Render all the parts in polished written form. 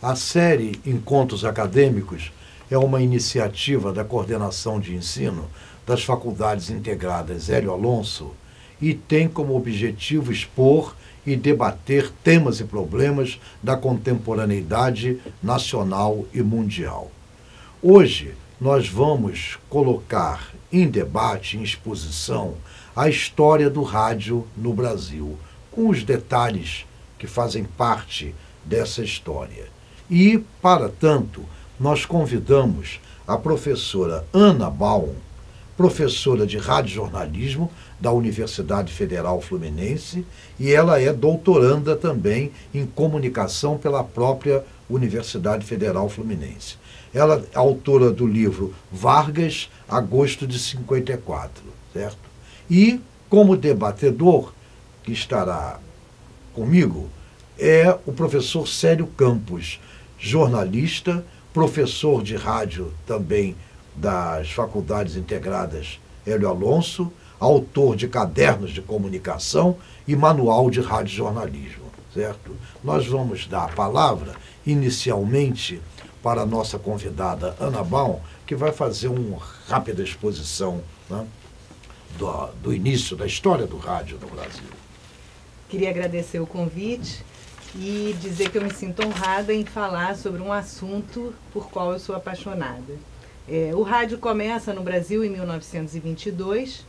A série Encontros Acadêmicos é uma iniciativa da Coordenação de Ensino das Faculdades Integradas Hélio Alonso e tem como objetivo expor e debater temas e problemas da contemporaneidade nacional e mundial. Hoje, nós vamos colocar em debate, em exposição, a história do rádio no Brasil, com os detalhes que fazem parte dessa história. E, para tanto, nós convidamos a professora Ana Baum, professora de radiojornalismo da Universidade Federal Fluminense, e ela é doutoranda também em comunicação pela própria Universidade Federal Fluminense. Ela é autora do livro Vargas, agosto de 54, certo? E, como debatedor, que estará comigo, é o professor Célio Campos, jornalista, professor de rádio também das Faculdades Integradas Hélio Alonso, autor de cadernos de comunicação e manual de radiojornalismo, certo? Nós vamos dar a palavra, inicialmente, para a nossa convidada Ana Baum, que vai fazer uma rápida exposição, né, do início da história do rádio no Brasil. Queria agradecer o convite e dizer que eu me sinto honrada em falar sobre um assunto por qual eu sou apaixonada. O rádio começa no Brasil em 1922,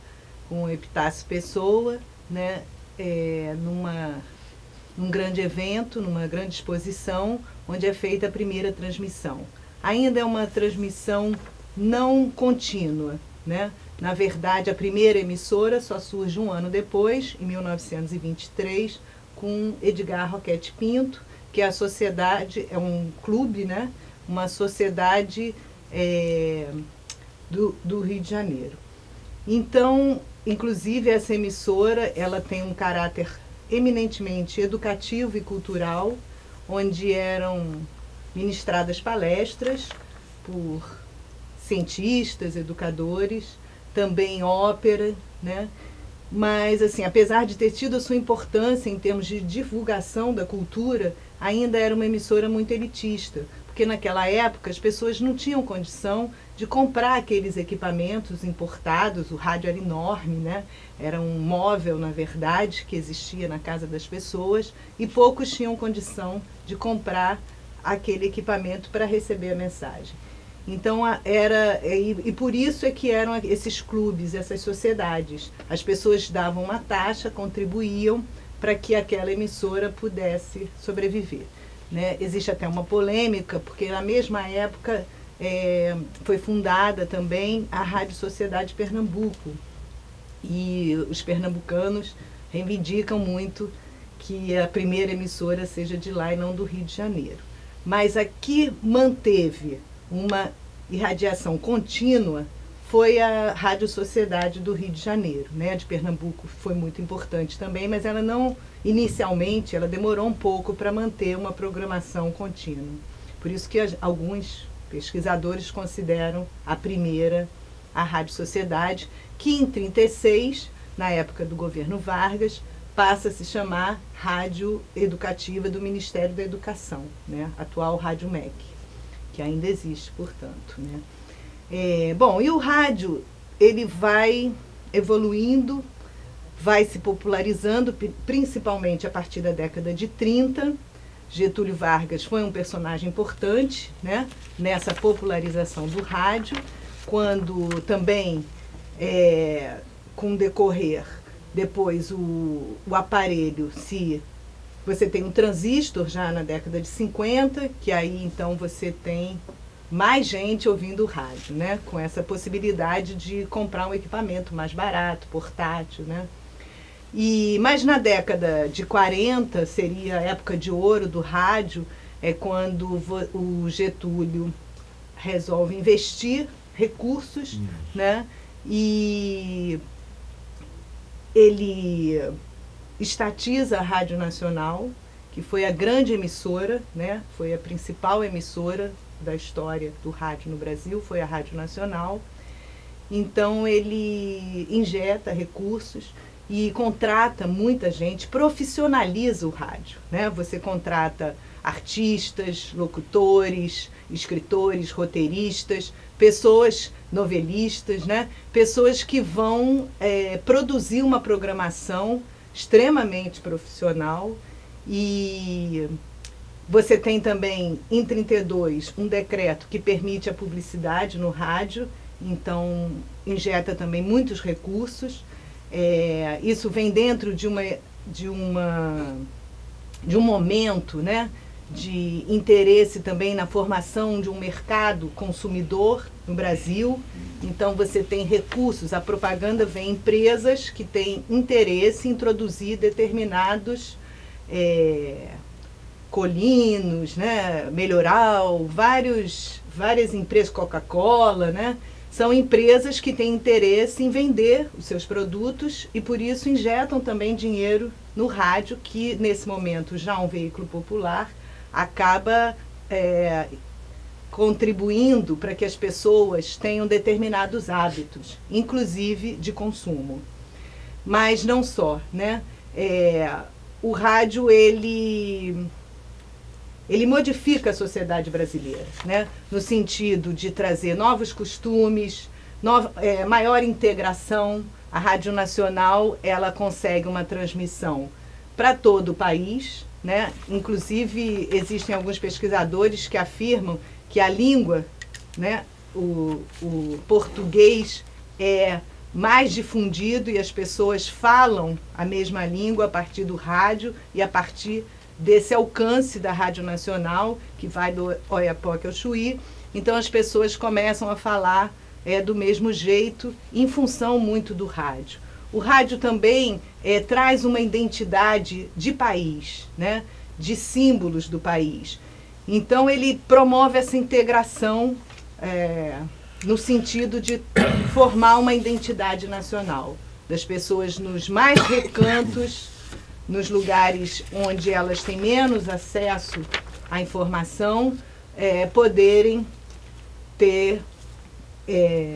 com o Epitácio Pessoa, né, num grande evento, numa grande exposição, onde é feita a primeira transmissão. Ainda é uma transmissão não contínua, né? Na verdade, a primeira emissora só surge um ano depois, em 1923, com Edgar Roquete Pinto, que é a sociedade, é um clube, né? Uma sociedade do Rio de Janeiro. Então, inclusive, essa emissora ela tem um caráter eminentemente educativo e cultural, onde eram ministradas palestras por cientistas, educadores, também ópera, né? Mas, assim, apesar de ter tido a sua importância em termos de divulgação da cultura, ainda era uma emissora muito elitista, porque naquela época as pessoas não tinham condição de comprar aqueles equipamentos importados. O rádio era enorme, né? Era um móvel, na verdade, que existia na casa das pessoas, e poucos tinham condição de comprar aquele equipamento para receber a mensagem. Então, e por isso é que eram esses clubes, essas sociedades. As pessoas davam uma taxa, contribuíam para que aquela emissora pudesse sobreviver, né? Existe até uma polêmica, porque na mesma época foi fundada também a Rádio Sociedade Pernambuco. E os pernambucanos reivindicam muito que a primeira emissora seja de lá e não do Rio de Janeiro. Mas aqui manteve uma irradiação contínua foi a Rádio Sociedade do Rio de Janeiro, né? A de Pernambuco foi muito importante também, mas ela não, inicialmente, ela demorou um pouco para manter uma programação contínua. Por isso que alguns pesquisadores consideram a primeira a Rádio Sociedade, que em 1936, na época do governo Vargas, passa a se chamar Rádio Educativa do Ministério da Educação, né? Atual Rádio MEC, que ainda existe, portanto, né? Bom, e o rádio, ele vai evoluindo, vai se popularizando, principalmente a partir da década de 30. Getúlio Vargas foi um personagem importante, né, nessa popularização do rádio, quando também, com o decorrer, depois o aparelho você tem um transistor já na década de 50, que aí então você tem mais gente ouvindo o rádio, né? Com essa possibilidade de comprar um equipamento mais barato, portátil, né? Mas na década de 40 seria a época de ouro do rádio, quando o Getúlio resolve investir recursos, né? E ele estatiza a Rádio Nacional, que foi a grande emissora, né? Foi a principal emissora da história do rádio no Brasil, foi a Rádio Nacional. Então ele injeta recursos e contrata muita gente, profissionaliza o rádio, né? Você contrata artistas, locutores, escritores, roteiristas, pessoas novelistas, né? Pessoas que vão produzir uma programação extremamente profissional. E você tem também, em 32, um decreto que permite a publicidade no rádio, então injeta também muitos recursos. Isso vem dentro de um momento, né, de interesse também na formação de um mercado consumidor no Brasil. Então você tem recursos, a propaganda vem empresas que têm interesse em introduzir determinados Colinos, né, Melhoral, várias empresas, Coca-Cola, né, são empresas que têm interesse em vender os seus produtos e por isso injetam também dinheiro no rádio, que nesse momento já um veículo popular acaba contribuindo para que as pessoas tenham determinados hábitos, inclusive de consumo. Mas não só, né? O rádio, ele modifica a sociedade brasileira, né? No sentido de trazer novos costumes, maior integração. A Rádio Nacional, ela consegue uma transmissão para todo o país, né? Inclusive, existem alguns pesquisadores que afirmam que a língua, né, o português é mais difundido e as pessoas falam a mesma língua a partir do rádio e a partir desse alcance da Rádio Nacional, que vai do Oiapoque ao Chuí. Então as pessoas começam a falar do mesmo jeito, em função muito do rádio. O rádio também traz uma identidade de país, né? De símbolos do país. Então ele promove essa integração no sentido de formar uma identidade nacional, das pessoas nos mais recantos, nos lugares onde elas têm menos acesso à informação, poderem ter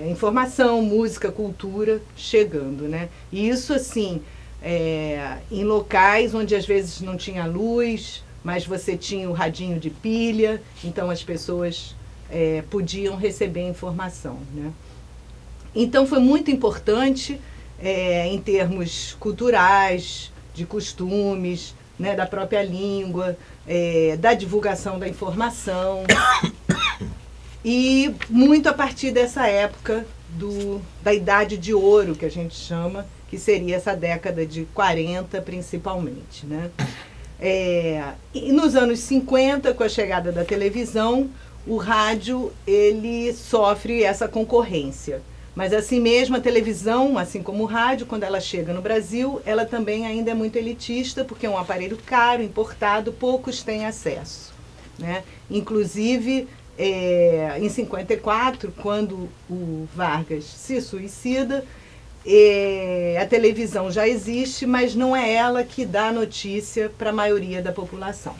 informação, música, cultura chegando, né? E isso, assim, em locais onde às vezes não tinha luz, mas você tinha o radinho de pilha, então as pessoas podiam receber informação, né? Então foi muito importante em termos culturais, de costumes, né, da própria língua, da divulgação da informação. E muito a partir dessa época da Idade de Ouro, que a gente chama, que seria essa década de 40 principalmente, né? E nos anos 50, com a chegada da televisão, o rádio ele sofre essa concorrência. Mas assim mesmo a televisão, assim como o rádio, quando ela chega no Brasil, ela também ainda é muito elitista, porque é um aparelho caro, importado, poucos têm acesso, né? Inclusive, em 54, quando o Vargas se suicida, a televisão já existe, mas não é ela que dá notícia para a maioria da população.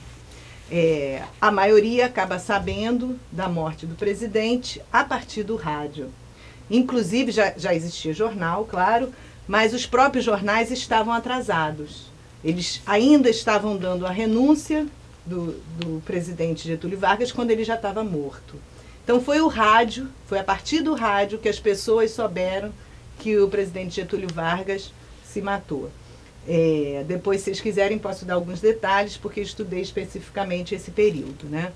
A maioria acaba sabendo da morte do presidente a partir do rádio. Inclusive, já existia jornal, claro, mas os próprios jornais estavam atrasados. Eles ainda estavam dando a renúncia do presidente Getúlio Vargas quando ele já estava morto. Então foi a partir do rádio que as pessoas souberam que o presidente Getúlio Vargas se matou. Depois, se vocês quiserem, posso dar alguns detalhes, porque estudei especificamente esse período, né?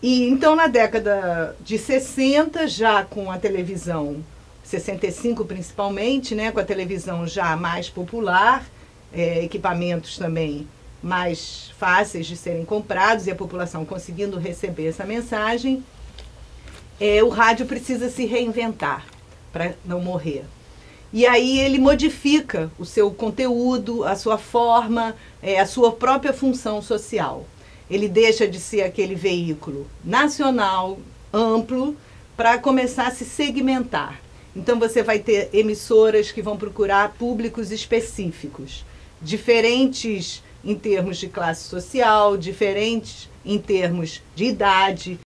E então, na década de 60, já com a televisão, 65 principalmente, né, com a televisão já mais popular, equipamentos também mais fáceis de serem comprados e a população conseguindo receber essa mensagem, o rádio precisa se reinventar para não morrer. E aí ele modifica o seu conteúdo, a sua forma, a sua própria função social. Ele deixa de ser aquele veículo nacional, amplo, para começar a se segmentar. Então você vai ter emissoras que vão procurar públicos específicos, diferentes em termos de classe social, diferentes em termos de idade,